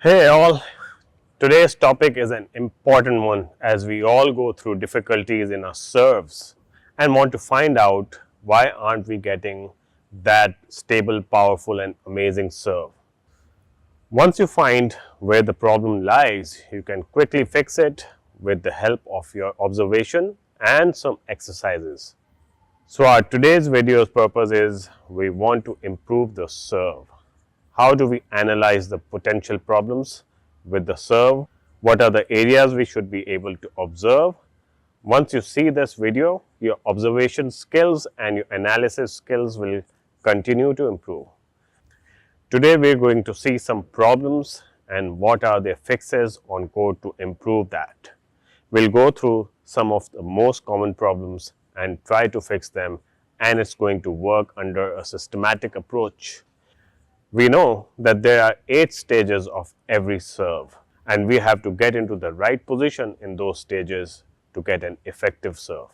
Hey all, today's topic is an important one as we all go through difficulties in our serves and want to find out why aren't we getting that stable, powerful and amazing serve. Once you find where the problem lies, you can quickly fix it with the help of your observation and some exercises. So our today's video's purpose is we want to improve the serve. How do we analyze the potential problems with the serve? What are the areas we should be able to observe? Once you see this video, your observation skills and your analysis skills will continue to improve. Today we are going to see some problems and what are their fixes on code to improve that. We'll go through some of the most common problems and try to fix them, and it's going to work under a systematic approach. We know that there are 8 stages of every serve, and we have to get into the right position in those stages to get an effective serve.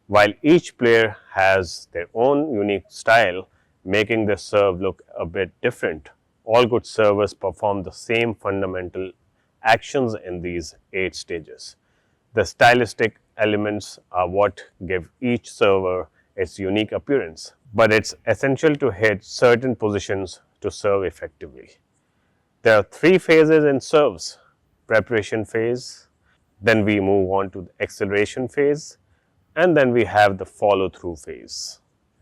While each player has their own unique style, making the serve look a bit different, all good servers perform the same fundamental actions in these 8 stages. The stylistic elements are what give each server its unique appearance, but it's essential to hit certain positions to serve effectively. There are 3 phases in serves: preparation phase, then we move on to the acceleration phase, and then we have the follow through phase.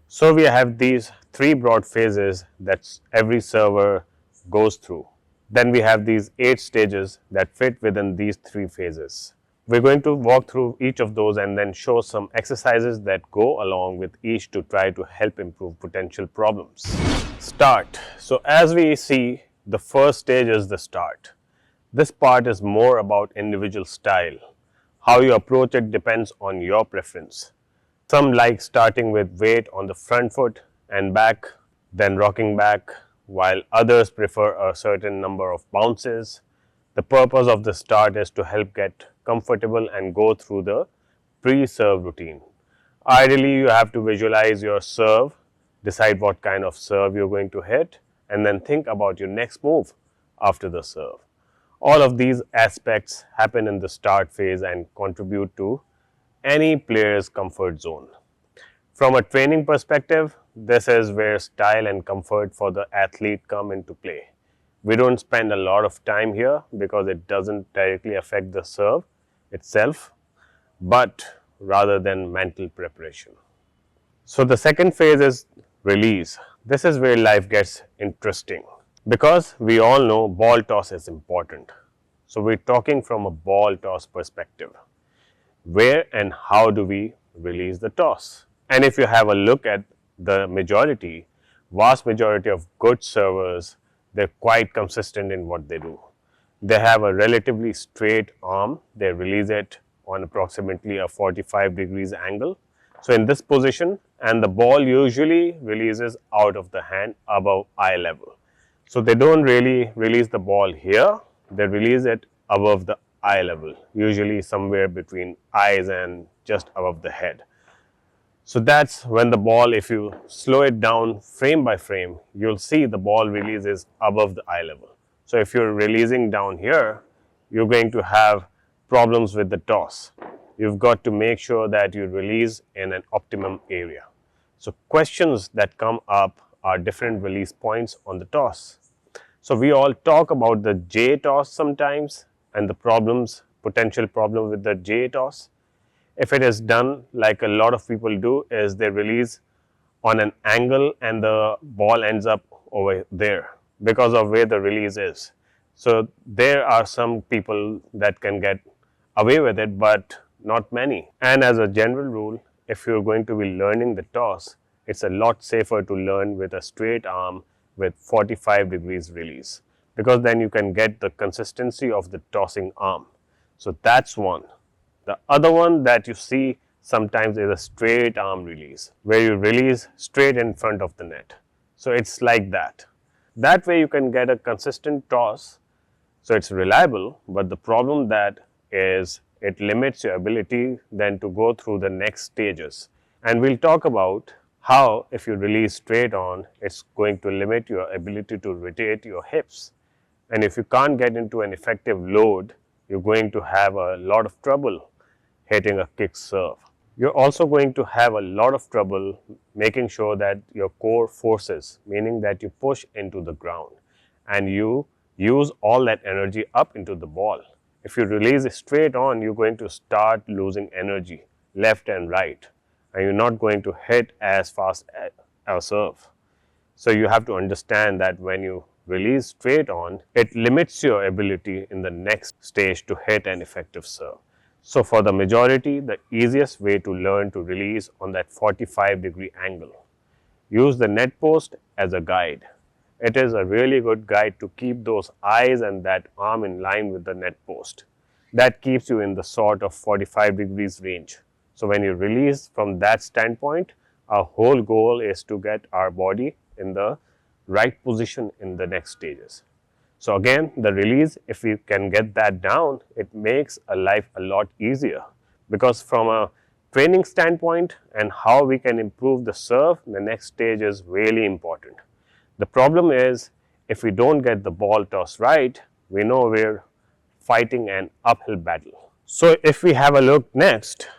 So we have these 3 broad phases that every server goes through. Then we have these 8 stages that fit within these 3 phases. We're going to walk through each of those and then show some exercises that go along with each to try to help improve potential problems. Start. So as we see, the first stage is the start. This part is more about individual style. How you approach it depends on your preference. Some like starting with weight on the front foot and back, then rocking back, while others prefer a certain number of bounces. The purpose of the start is to help get comfortable and go through the pre-serve routine. Ideally, you have to visualize your serve, decide what kind of serve you're going to hit, and then think about your next move after the serve. All of these aspects happen in the start phase and contribute to any player's comfort zone. From a training perspective, this is where style and comfort for the athlete come into play. We don't spend a lot of time here because it doesn't directly affect the serve itself, but rather than mental preparation. So the second phase is release. This is where life gets interesting because we all know ball toss is important. So we're talking from a ball toss perspective. Where and how do we release the toss? And if you have a look at the vast majority of good servers, they're quite consistent in what they do. They have a relatively straight arm. They release it on approximately a 45 degrees angle. So in this position, and the ball usually releases out of the hand above eye level. So they don't really release the ball here. They release it above the eye level, usually somewhere between eyes and just above the head. So that's when the ball, if you slow it down frame by frame, you'll see the ball releases above the eye level. So if you're releasing down here, you're going to have problems with the toss. You've got to make sure that you release in an optimum area. So questions that come up are different release points on the toss. So we all talk about the J toss sometimes and the potential problem with the J toss. If it is done like a lot of people do, is they release on an angle and the ball ends up over there because of where the release is. So there are some people that can get away with it, but not many. And as a general rule, if you're going to be learning the toss, it's a lot safer to learn with a straight arm with 45 degrees release, because then you can get the consistency of the tossing arm. So that's one. The other one that you see sometimes is a straight arm release, where you release straight in front of the net. So it's like that. That way you can get a consistent toss, so it's reliable, but the problem that is it limits your ability then to go through the next stages. And we'll talk about how if you release straight on, it's going to limit your ability to rotate your hips. And if you can't get into an effective load, you're going to have a lot of trouble hitting a kick serve. You're also going to have a lot of trouble making sure that your core forces, meaning that you push into the ground and you use all that energy up into the ball. If you release it straight on, you're going to start losing energy left and right, and you're not going to hit as fast as a serve. So you have to understand that when you release straight on, it limits your ability in the next stage to hit an effective serve. So for the majority, the easiest way to learn to release on that 45-degree angle. Use the net post as a guide. It is a really good guide to keep those eyes and that arm in line with the net post. That keeps you in the sort of 45 degrees range. So when you release from that standpoint, our whole goal is to get our body in the right position in the next stages. So again, the release, if we can get that down, it makes a life a lot easier, because from a training standpoint and how we can improve the serve, the next stage is really important. The problem is, if we don't get the ball toss right, we know we're fighting an uphill battle. So if we have a look next,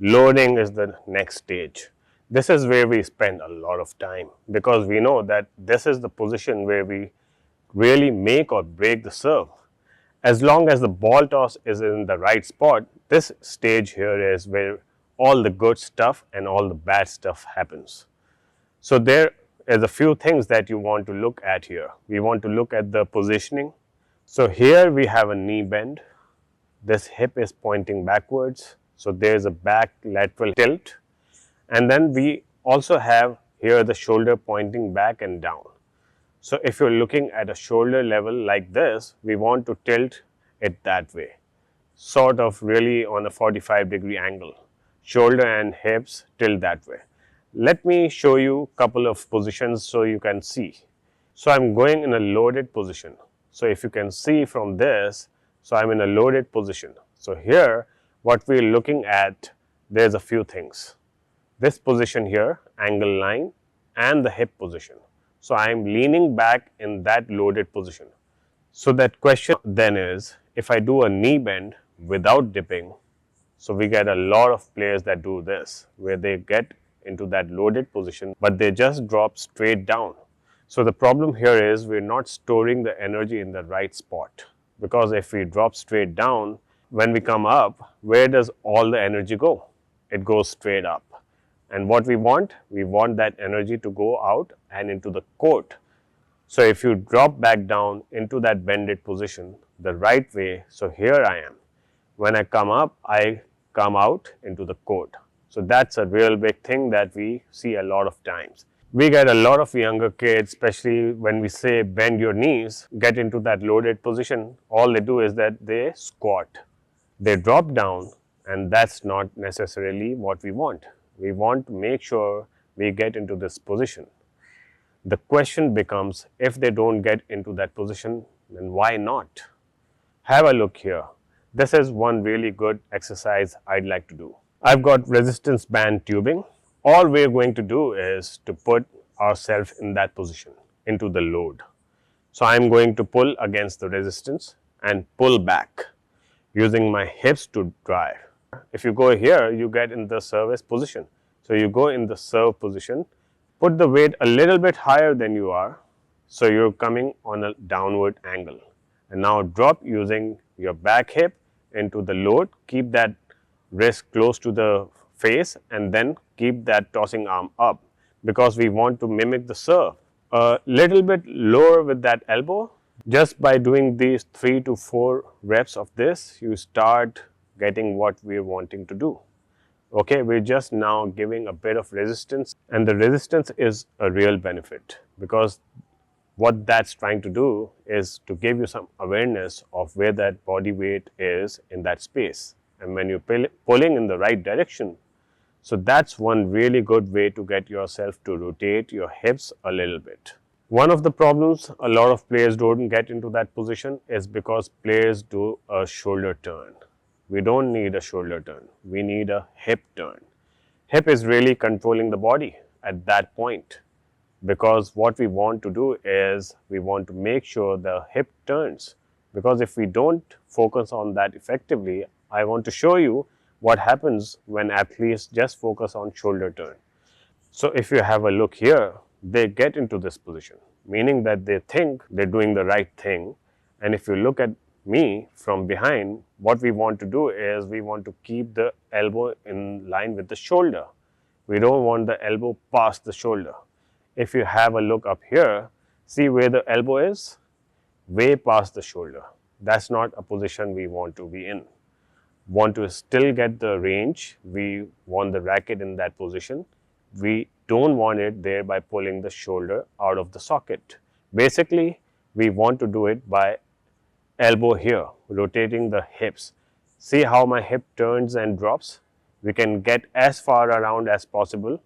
loading is the next stage. This is where we spend a lot of time, because we know that this is the position where we really make or break the serve. As long as the ball toss is in the right spot, this stage here is where all the good stuff and all the bad stuff happens. So there is a few things that you want to look at here. We want to look at the positioning. So here we have a knee bend. This hip is pointing backwards, so there is a back lateral tilt. And then we also have here the shoulder pointing back and down. So if you're looking at a shoulder level like this, we want to tilt it that way, sort of really on a 45-degree angle. Shoulder and hips tilt that way. Let me show you a couple of positions so you can see. So I'm going in a loaded position. So if you can see from this, so I'm in a loaded position. So here, what we're looking at, there's a few things. This position here, angle line, and the hip position. So I am leaning back in that loaded position. So that question then is, if I do a knee bend without dipping, so we get a lot of players that do this, where they get into that loaded position, but they just drop straight down. So the problem here is we're not storing the energy in the right spot, because if we drop straight down, when we come up, where does all the energy go? It goes straight up. And what we want that energy to go out and into the court. So if you drop back down into that bended position the right way, so here I am. When I come up, I come out into the court. So that's a real big thing that we see a lot of times. We get a lot of younger kids, especially when we say bend your knees, get into that loaded position. All they do is that they squat. They drop down, and that's not necessarily what we want. We want to make sure we get into this position. The question becomes, if they don't get into that position, then why not? Have a look here. This is one really good exercise I'd like to do. I've got resistance band tubing. All we're going to do is to put ourselves in that position, into the load. So I'm going to pull against the resistance and pull back using my hips to drive. If you go here, you get in the service position. So you go in the serve position, put the weight a little bit higher than you are, so you're coming on a downward angle. And now drop using your back hip into the load, keep that wrist close to the face, and then keep that tossing arm up, because we want to mimic the serve. A little bit lower with that elbow. Just by doing these 3 to 4 reps of this, you start getting what we're wanting to do. Okay, we're just now giving a bit of resistance, and the resistance is a real benefit, because what that's trying to do is to give you some awareness of where that body weight is in that space. And when you're pulling in the right direction, so that's one really good way to get yourself to rotate your hips a little bit. One of the problems a lot of players don't get into that position is because players do a shoulder turn. We don't need a shoulder turn. We need a hip turn. Hip is really controlling the body at that point. because what we want to do is we want to make sure the hip turns, because if we don't focus on that effectively, I want to show you what happens when athletes just focus on shoulder turn. So if you have a look here, they get into this position, meaning that they think they're doing the right thing. And if you look at me from behind, what we want to do is we want to keep the elbow in line with the shoulder. We don't want the elbow past the shoulder. If you have a look up here, see where the elbow is? Way past the shoulder. That's not a position we want to be in. Want to still get the range, we want the racket in that position. We don't want it there by pulling the shoulder out of the socket. Basically, we want to do it by elbow here, rotating the hips. See how my hip turns and drops? We can get as far around as possible.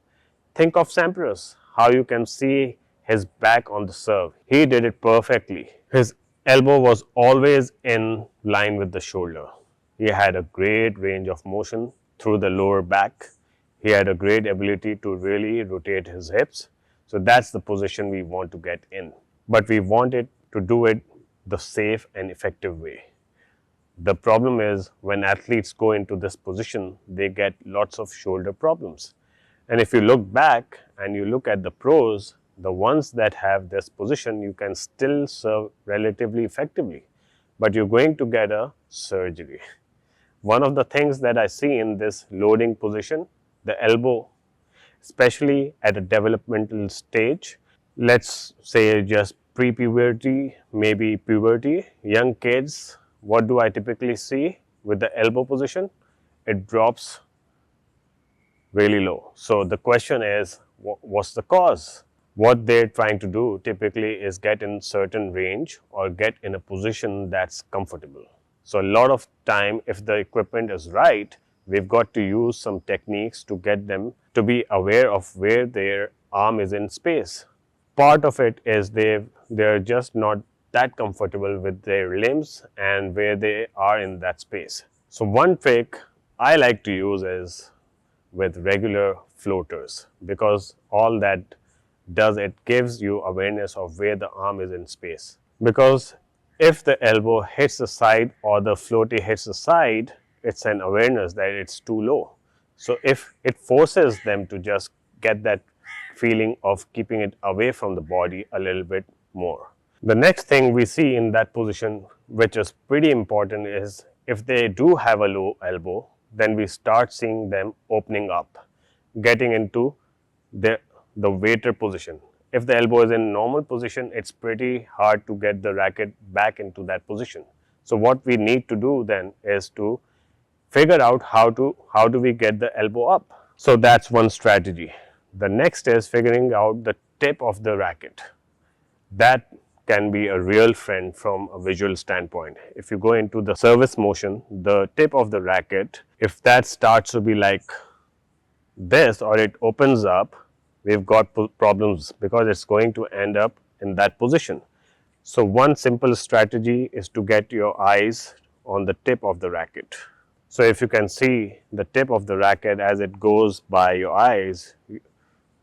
Think of Sampras, how you can see his back on the serve. He did it perfectly. His elbow was always in line with the shoulder. He had a great range of motion through the lower back. He had a great ability to really rotate his hips. So that's the position we want to get in. But we want it to do it the safe and effective way. The problem is when athletes go into this position, they get lots of shoulder problems. And if you look back and you look at the pros, the ones that have this position, you can still serve relatively effectively, but you're going to get a surgery. One of the things that I see in this loading position, the elbow, especially at a developmental stage, let's say just pre-puberty, maybe puberty, young kids, what do I typically see with the elbow position? It drops really low. So the question is, what's the cause? What they're trying to do typically is get in certain range or get in a position that's comfortable. So a lot of time, if the equipment is right, we've got to use some techniques to get them to be aware of where their arm is in space. Part of it is they're just not that comfortable with their limbs and where they are in that space. So one trick I like to use is with regular floaters, because all that does, it gives you awareness of where the arm is in space. Because if the elbow hits the side or the floaty hits the side, it's an awareness that it's too low. So if it forces them to just get that feeling of keeping it away from the body a little bit more. The next thing we see in that position, which is pretty important, is if they do have a low elbow, then we start seeing them opening up, getting into the waiter position. If the elbow is in normal position, it's pretty hard to get the racket back into that position. So what we need to do then is to figure out how do we get the elbow up. So that's one strategy. The next is figuring out the tip of the racket. That can be a real friend from a visual standpoint. If you go into the service motion, the tip of the racket, if that starts to be like this or it opens up, we've got problems because it's going to end up in that position. So one simple strategy is to get your eyes on the tip of the racket. So if you can see the tip of the racket as it goes by your eyes,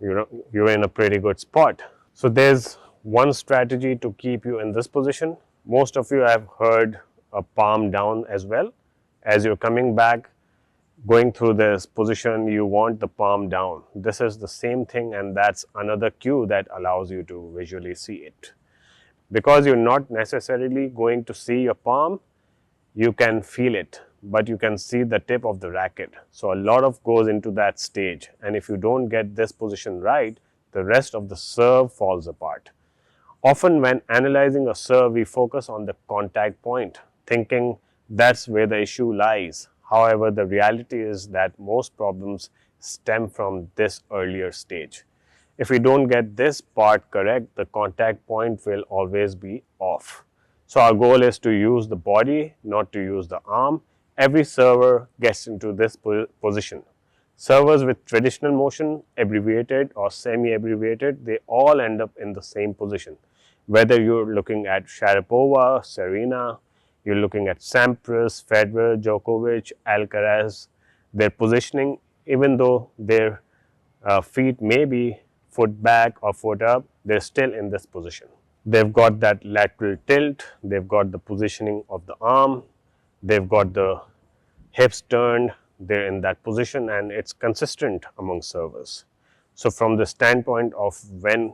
you're in a pretty good spot. So there's one strategy to keep you in this position. Most of you have heard a palm down as well. As you're coming back, going through this position, you want the palm down. This is the same thing, and that's another cue that allows you to visually see it. Because you're not necessarily going to see your palm, you can feel it, but you can see the tip of the racket. So a lot of goes into that stage, and if you don't get this position right, the rest of the serve falls apart. Often when analyzing a serve, we focus on the contact point, thinking that's where the issue lies. However, the reality is that most problems stem from this earlier stage. If we don't get this part correct, the contact point will always be off. So our goal is to use the body, not to use the arm. Every server gets into this position. Servers with traditional motion, abbreviated or semi-abbreviated, they all end up in the same position. Whether you're looking at Sharapova, Serena, you're looking at Sampras, Federer, Djokovic, Alcaraz, their positioning, even though their feet may be foot back or foot up, they're still in this position. They've got that lateral tilt, they've got the positioning of the arm, they've got the hips turned, they're in that position, and it's consistent among servers. So from the standpoint of when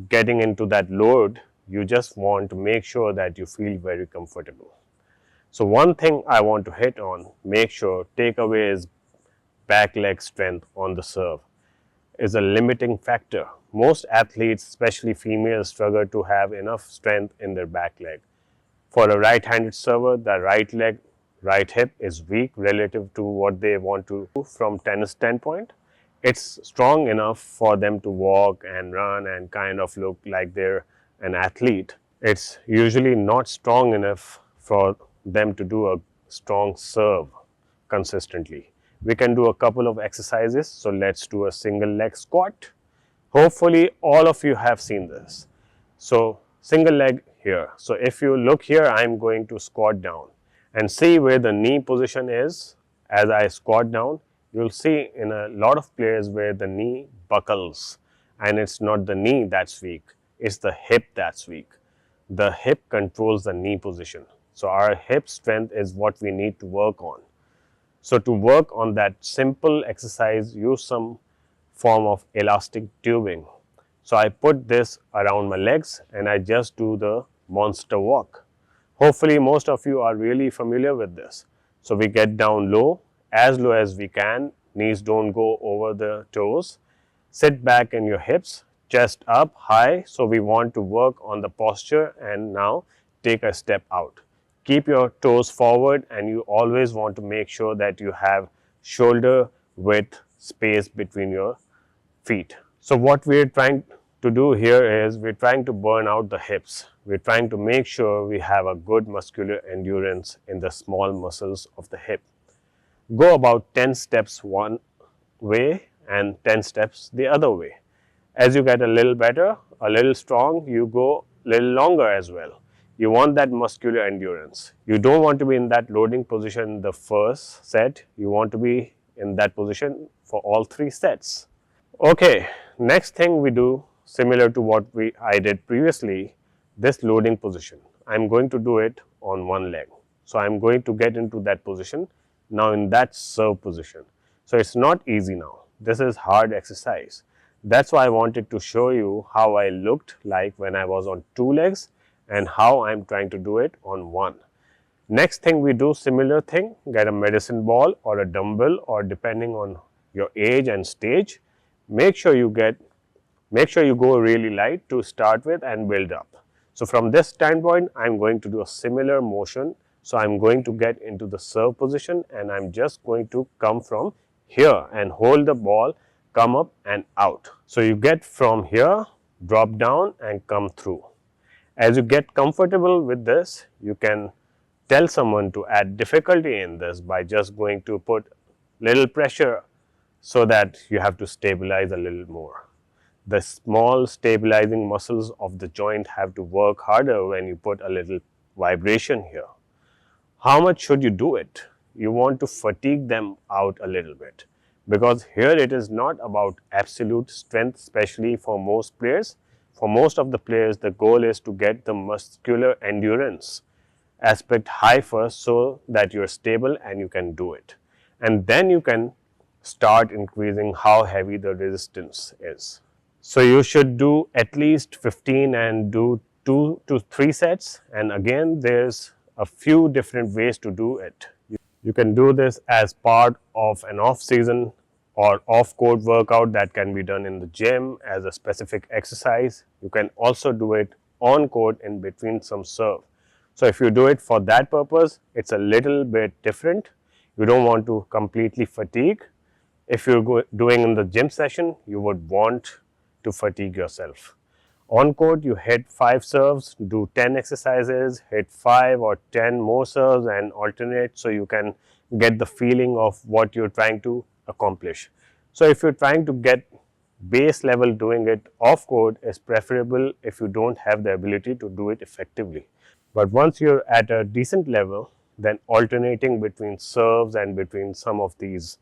getting into that load, you just want to make sure that you feel very comfortable. So one thing I want to hit on, make sure takeaway is back leg strength on the serve is a limiting factor. Most athletes, especially females, struggle to have enough strength in their back leg. For a right-handed server, the right leg, right hip is weak relative to what they want to do from tennis standpoint. It's strong enough for them to walk and run and kind of look like they're an athlete. It's usually not strong enough for them to do a strong serve consistently. We can do a couple of exercises. So let's do a single leg squat. Hopefully all of you have seen this. So single leg here. So if you look here, I'm going to squat down and see where the knee position is. As I squat down, you'll see in a lot of players where the knee buckles, and it's not the knee that's weak, it's the hip that's weak. The hip controls the knee position. So our hip strength is what we need to work on. So to work on that simple exercise, use some form of elastic tubing. So I put this around my legs and I just do the monster walk. Hopefully most of you are really familiar with this. So we get down low as we can, knees don't go over the toes. Sit back in your hips, chest up high. So we want to work on the posture, and now take a step out. Keep your toes forward, and you always want to make sure that you have shoulder width space between your feet. So what we're trying to do here is we're trying to burn out the hips. We're trying to make sure we have a good muscular endurance in the small muscles of the hip. Go about 10 steps one way and 10 steps the other way. As you get a little better, a little strong, you go a little longer as well. You want that muscular endurance. You don't want to be in that loading position in the first set. You want to be in that position for all 3 sets. Okay, next thing we do, similar to what I did previously, this loading position. I'm going to do it on one leg. So I'm going to get into that position, now in that serve position. So it's not easy now. This is hard exercise. That's why I wanted to show you how I looked like when I was on 2 legs and how I'm trying to do it on 1. Next thing we do similar thing, get a medicine ball or a dumbbell, or depending on your age and stage, make sure you go really light to start with and build up. So from this standpoint, I'm going to do a similar motion. So I'm going to get into the serve position, and I'm just going to come from here and hold the ball, come up and out. So you get from here, drop down and come through. As you get comfortable with this, you can tell someone to add difficulty in this by just going to put little pressure so that you have to stabilize a little more. The small stabilizing muscles of the joint have to work harder when you put a little vibration here. How much should you do it? You want to fatigue them out a little bit, because here it is not about absolute strength, especially for most players. For most of the players, the goal is to get the muscular endurance aspect high first so that you're stable and you can do it. And then you can start increasing how heavy the resistance is. So you should do at least 15 and do 2 to 3 sets. And again, there's a few different ways to do it. You can do this as part of an off-season or off-court workout that can be done in the gym as a specific exercise. You can also do it on court in between some serve. So if you do it for that purpose, it's a little bit different. You don't want to completely fatigue. If you're doing in the gym session, you would want to fatigue yourself. On court, you hit 5 serves, do 10 exercises, hit 5 or 10 more serves and alternate, so you can get the feeling of what you're trying to accomplish. So if you're trying to get base level, doing it off court is preferable if you don't have the ability to do it effectively. But once you're at a decent level, then alternating between serves and between some of these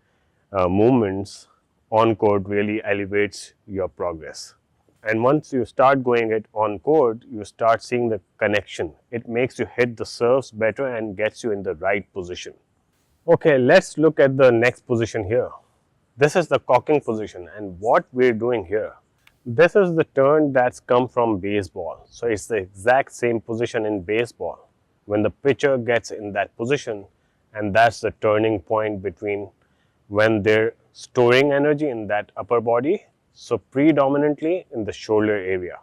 movements on court really elevates your progress. And once you start going it on court, you start seeing the connection. It makes you hit the serves better and gets you in the right position. Okay, let's look at the next position here. This is the cocking position, and what we're doing here. This is the turn that's come from baseball. So it's the exact same position in baseball. When the pitcher gets in that position, and that's the turning point between when they're storing energy in that upper body, so predominantly in the shoulder area,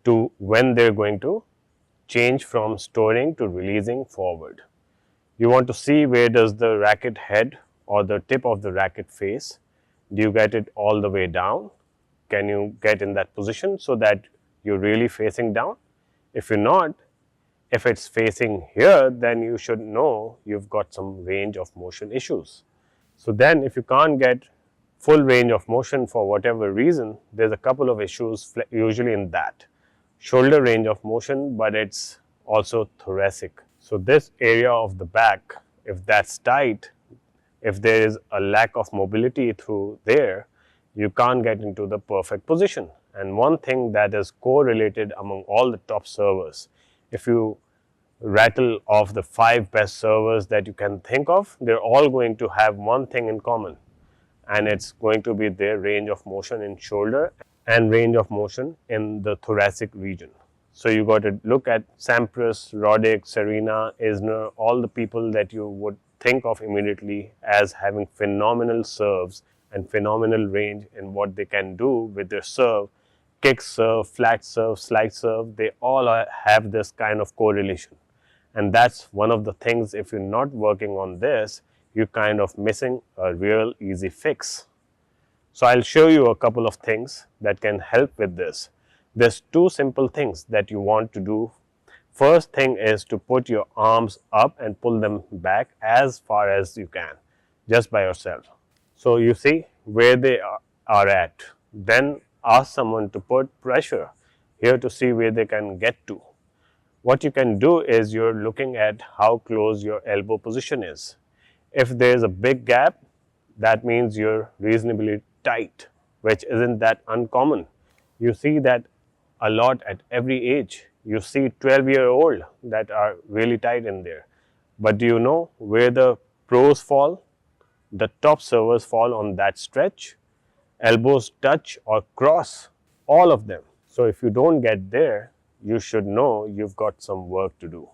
to when they're going to change from storing to releasing forward. You want to see where does the racket head or the tip of the racket face. Do you get it all the way down? Can you get in that position so that you're really facing down? If you're not, if it's facing here, then you should know you've got some range of motion issues. So then if you can't get full range of motion for whatever reason, there's a couple of issues usually in that. Shoulder range of motion, but it's also thoracic. So this area of the back, if that's tight, if there is a lack of mobility through there, you can't get into the perfect position. And one thing that is correlated among all the top servers, if you rattle off the 5 best servers that you can think of, they're all going to have one thing in common, and it's going to be their range of motion in shoulder and range of motion in the thoracic region. So you got to look at Sampras, Roddick, Serena, Isner, all the people that you would think of immediately as having phenomenal serves and phenomenal range in what they can do with their serve. Kick serve, flat serve, slide serve, they all have this kind of correlation. And that's one of the things, if you're not working on this, you're kind of missing a real easy fix. So I'll show you a couple of things that can help with this. There's 2 simple things that you want to do. First thing is to put your arms up and pull them back as far as you can, just by yourself. So you see where they are at. Then ask someone to put pressure here to see where they can get to. What you can do is you're looking at how close your elbow position is. If there's a big gap, that means you're reasonably tight, which isn't that uncommon. You see that a lot at every age. You see 12-year-old that are really tight in there. But do you know where the pros fall? The top servers fall on that stretch. Elbows touch or cross, all of them. So if you don't get there, you should know you've got some work to do.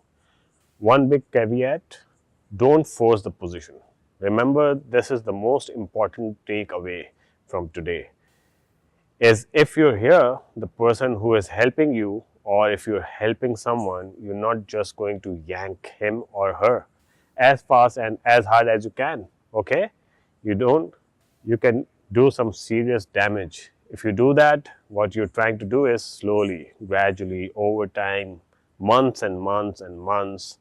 One big caveat, don't force the position. Remember, this is the most important takeaway from today. Is if you're here, the person who is helping you, or if you're helping someone, you're not just going to yank him or her as fast and as hard as you can, okay? You can do some serious damage. If you do that, what you're trying to do is slowly, gradually, over time, months and months and months,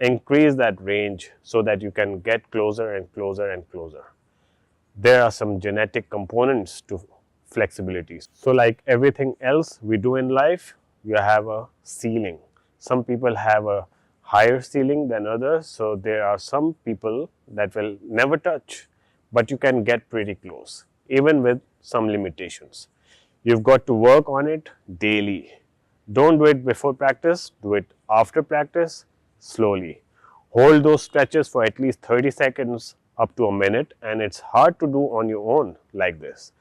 increase that range so that you can get closer and closer and closer. There are some genetic components to flexibility. So like everything else we do in life, you have a ceiling. Some people have a higher ceiling than others, so there are some people that will never touch, but you can get pretty close, even with some limitations. You've got to work on it daily. Don't do it before practice, do it after practice, slowly. Hold those stretches for at least 30 seconds up to a minute, and it's hard to do on your own like this.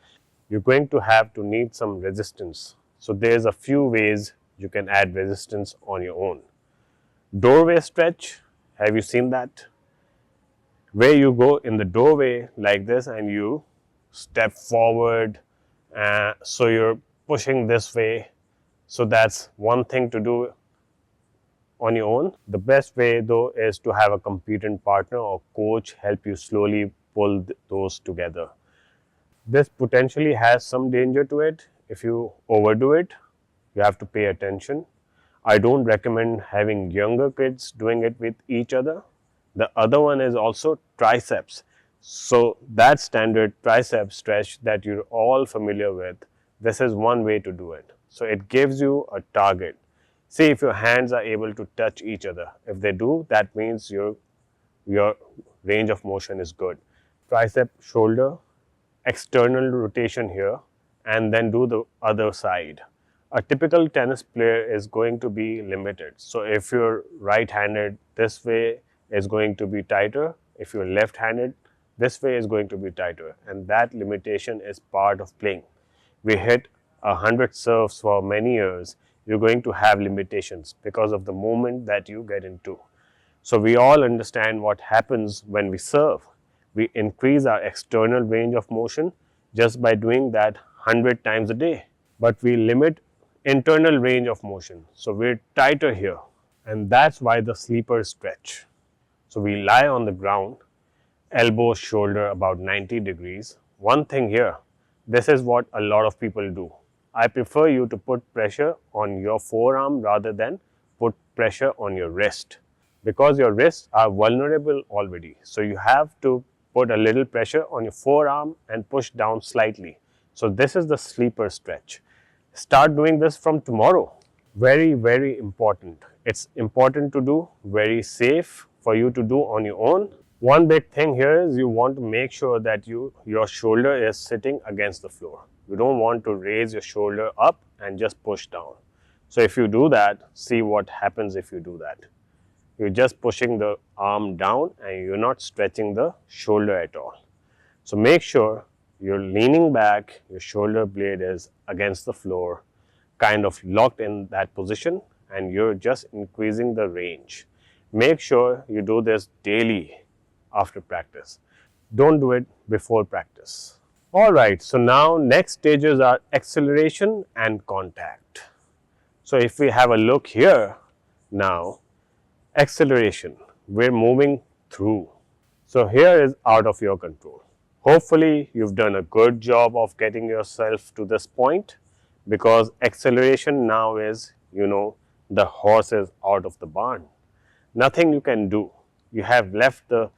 You're going to have to need some resistance. So there's a few ways you can add resistance on your own. Doorway stretch, have you seen that? Where you go in the doorway like this and you step forward, so you're pushing this way. So that's one thing to do on your own. The best way though is to have a competent partner or coach help you slowly pull those together. This potentially has some danger to it. If you overdo it, you have to pay attention. I don't recommend having younger kids doing it with each other. The other one is also triceps. So that standard triceps stretch that you're all familiar with, this is one way to do it. So it gives you a target. See if your hands are able to touch each other. If they do, that means your range of motion is good. Tricep, shoulder, external rotation here and then do the other side. A typical tennis player is going to be limited. So if you're right-handed, this way is going to be tighter. If you're left-handed, this way is going to be tighter. And that limitation is part of playing. We hit 100 serves for many years. You're going to have limitations because of the movement that you get into. So we all understand what happens when we serve. We increase our external range of motion just by doing that 100 times a day. But we limit internal range of motion. So we're tighter here. And that's why the sleeper stretch. So we lie on the ground, elbow, shoulder about 90 degrees. One thing here, this is what a lot of people do. I prefer you to put pressure on your forearm rather than put pressure on your wrist, because your wrists are vulnerable already. So you have to put a little pressure on your forearm and push down slightly. So this is the sleeper stretch. Start doing this from tomorrow. Very, very important. It's important to do, very safe for you to do on your own. One big thing here is you want to make sure that your shoulder is sitting against the floor. You don't want to raise your shoulder up and just push down. So if you do that, see what happens if you do that. You're just pushing the arm down and you're not stretching the shoulder at all. So make sure you're leaning back, your shoulder blade is against the floor, kind of locked in that position, and you're just increasing the range. Make sure you do this daily after practice. Don't do it before practice. Alright, so now next stages are acceleration and contact. So if we have a look here now, acceleration, we're moving through. So here is out of your control. Hopefully you've done a good job of getting yourself to this point, because acceleration now is, the horse is out of the barn. Nothing you can do. You have left the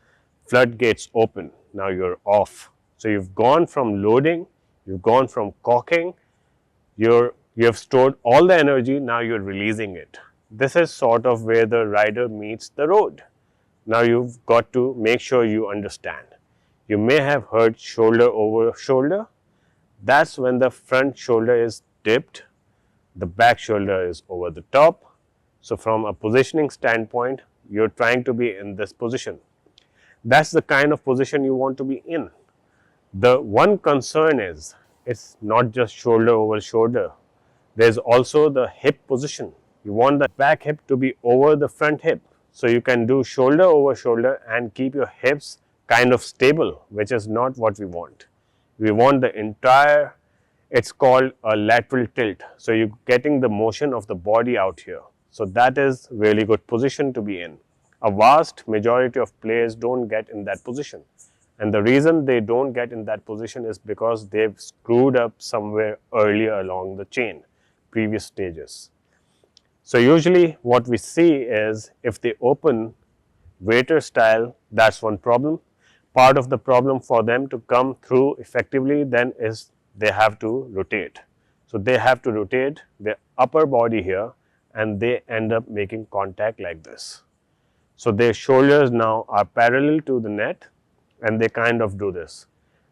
floodgates open. Now you're off. So you've gone from loading, you've gone from caulking, you have stored all the energy, now you're releasing it. This is sort of where the rider meets the road. Now you've got to make sure you understand. You may have heard shoulder over shoulder. That's when the front shoulder is dipped, the back shoulder is over the top. So from a positioning standpoint, you're trying to be in this position. That's the kind of position you want to be in. The one concern is, it's not just shoulder over shoulder. There's also the hip position. You want the back hip to be over the front hip. So you can do shoulder over shoulder and keep your hips kind of stable, which is not what we want. We want the entire, it's called a lateral tilt. So you're getting the motion of the body out here. So that is really good position to be in. A vast majority of players don't get in that position. And the reason they don't get in that position is because they've screwed up somewhere earlier along the chain, previous stages. So usually what we see is, if they open waiter style, that's one problem. Part of the problem for them to come through effectively then is they have to rotate. So they have to rotate their upper body here, and they end up making contact like this. So their shoulders now are parallel to the net, and they kind of do this.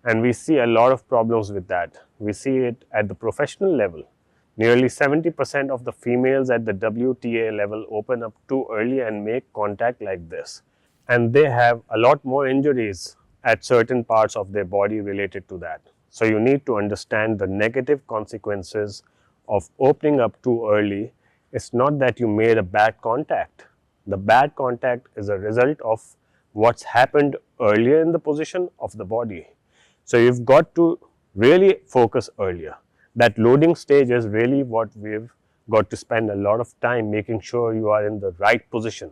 And we see a lot of problems with that. We see it at the professional level. Nearly 70% of the females at the WTA level open up too early and make contact like this. And they have a lot more injuries at certain parts of their body related to that. So you need to understand the negative consequences of opening up too early. It's not that you made a bad contact. The bad contact is a result of what's happened earlier in the position of the body. So you've got to really focus earlier. That loading stage is really what we've got to spend a lot of time making sure you are in the right position.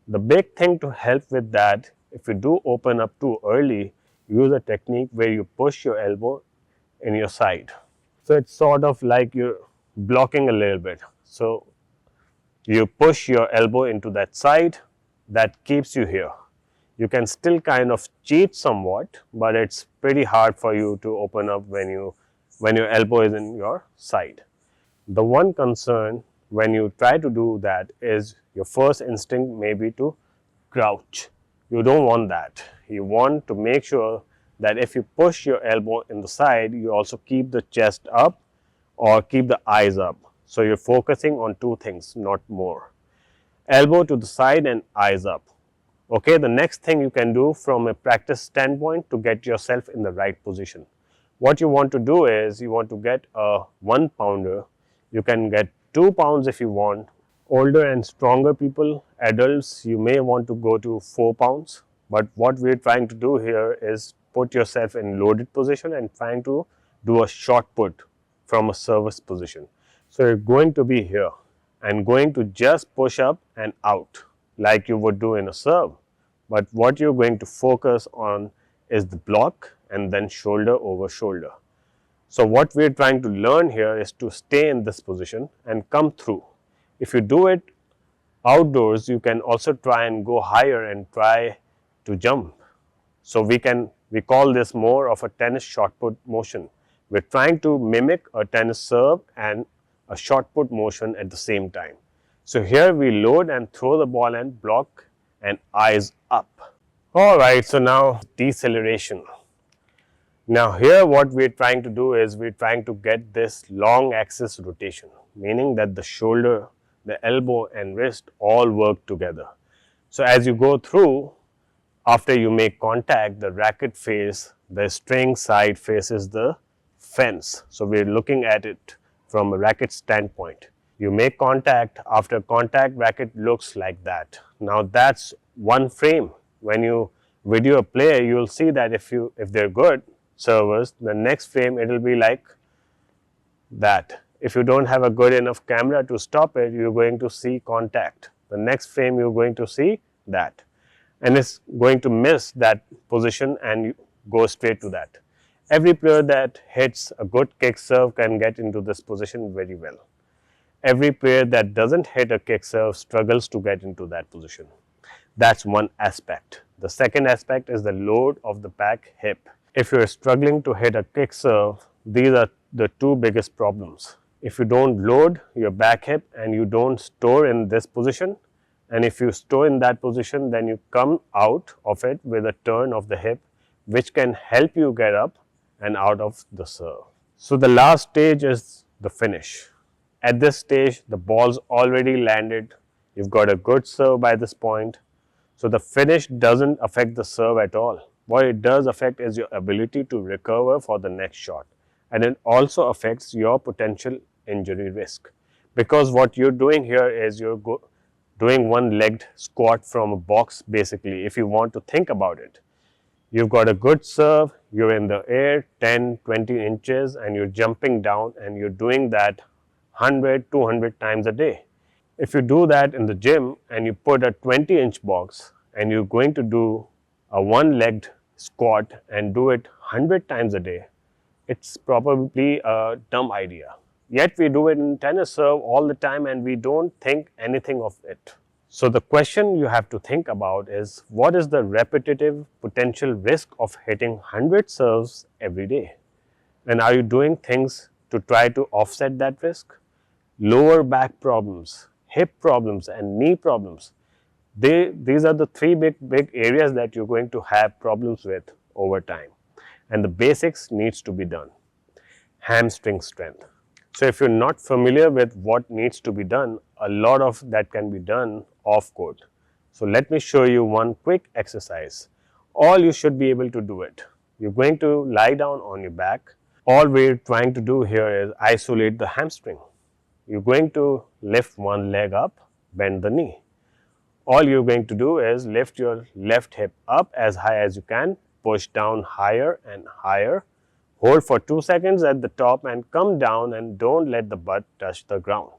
The big thing to help with that, if you do open up too early, use a technique where you push your elbow in your side. So it's sort of like you're blocking a little bit. So you push your elbow into that side, that keeps you here. You can still kind of cheat somewhat, but it's pretty hard for you to open up when your elbow is in your side. The one concern when you try to do that is your first instinct may be to crouch. You don't want that. You want to make sure that if you push your elbow in the side, you also keep the chest up or keep the eyes up. So you're focusing on two things, not more. Elbow to the side and eyes up. Okay, the next thing you can do from a practice standpoint to get yourself in the right position. What you want to do is you want to get a 1 pounder. You can get 2 pounds if you want. Older and stronger people, adults, you may want to go to 4 pounds. But what we're trying to do here is put yourself in loaded position and trying to do a shot put from a service position. So you're going to be here and going to just push up and out like you would do in a serve. But what you're going to focus on is the block and then shoulder over shoulder. So what we're trying to learn here is to stay in this position and come through. If you do it outdoors, you can also try and go higher and try to jump. So we call this more of a tennis shot put motion. We're trying to mimic a tennis serve and a shot put motion at the same time. So here we load and throw the ball and block and eyes up. Alright, so now deceleration. Now here what we're trying to do is we're trying to get this long axis rotation, meaning that the shoulder, the elbow and wrist all work together. So as you go through, after you make contact, the racket face, the string side faces the fence. So we're looking at it from a racket standpoint. You make contact, after contact racket looks like that. Now that's one frame. When you video a player, you'll see that if they're good servers, the next frame it will be like that. If you don't have a good enough camera to stop it, you're going to see contact. The next frame you're going to see that. And it's going to miss that position and you go straight to that. Every player that hits a good kick serve can get into this position very well. Every player that doesn't hit a kick serve struggles to get into that position. That's one aspect. The second aspect is the load of the back hip. If you're struggling to hit a kick serve, these are the two biggest problems. If you don't load your back hip and you don't store in this position, and if you store in that position, then you come out of it with a turn of the hip, which can help you get up and out of the serve. So the last stage is the finish. At this stage, the ball's already landed. You've got a good serve by this point. So the finish doesn't affect the serve at all. What it does affect is your ability to recover for the next shot. And it also affects your potential injury risk. Because what you're doing here is you're doing one-legged squat from a box basically, if you want to think about it. You've got a good serve, you're in the air 10, 20 inches and you're jumping down and you're doing that 100, 200 times a day. If you do that in the gym and you put a 20-inch box and you're going to do a one-legged squat and do it 100 times a day, it's probably a dumb idea. Yet we do it in tennis serve all the time and we don't think anything of it. So the question you have to think about is, what is the repetitive potential risk of hitting 100 serves every day? And are you doing things to try to offset that risk? Lower back problems, hip problems and knee problems. These are the three big areas that you're going to have problems with over time. And the basics needs to be done. Hamstring strength. So if you're not familiar with what needs to be done, a lot of that can be done off court. So let me show you one quick exercise. All you should be able to do it. You're going to lie down on your back. All we're trying to do here is isolate the hamstring. You're going to lift one leg up, bend the knee. All you're going to do is lift your left hip up as high as you can, push down higher and higher. Hold for 2 seconds at the top and come down and don't let the butt touch the ground.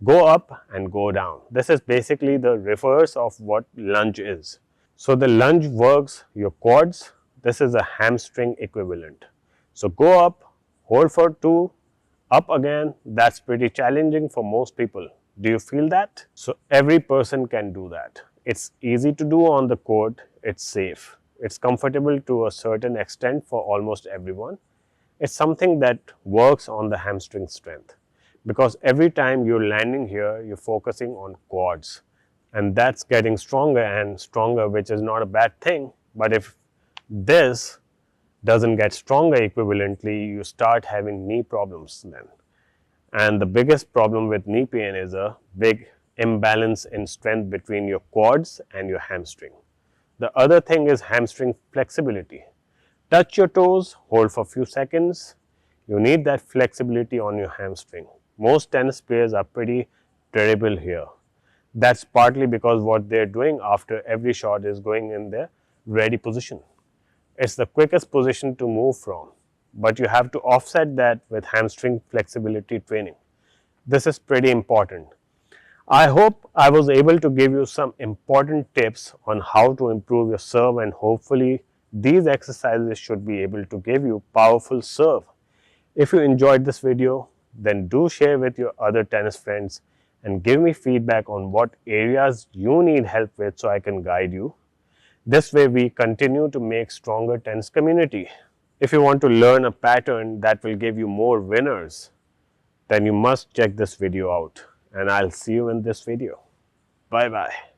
Go up and go down. This is basically the reverse of what lunge is. So the lunge works your quads. This is a hamstring equivalent. So go up, hold for 2, up again. That's pretty challenging for most people. Do you feel that? So every person can do that. It's easy to do on the court. It's safe. It's comfortable to a certain extent for almost everyone. It's something that works on the hamstring strength, because every time you're landing here, you're focusing on quads, and that's getting stronger and stronger, which is not a bad thing. But if this doesn't get stronger equivalently, you start having knee problems then. And the biggest problem with knee pain is a big imbalance in strength between your quads and your hamstring. The other thing is hamstring flexibility. Touch your toes, hold for a few seconds. You need that flexibility on your hamstring. Most tennis players are pretty terrible here. That's partly because what they're doing after every shot is going in their ready position. It's the quickest position to move from, but you have to offset that with hamstring flexibility training. This is pretty important. I hope I was able to give you some important tips on how to improve your serve, and hopefully these exercises should be able to give you powerful serve. If you enjoyed this video, then do share with your other tennis friends and give me feedback on what areas you need help with so I can guide you. This way we continue to make stronger tennis community. If you want to learn a pattern that will give you more winners, then you must check this video out, and I'll see you in this video. Bye bye.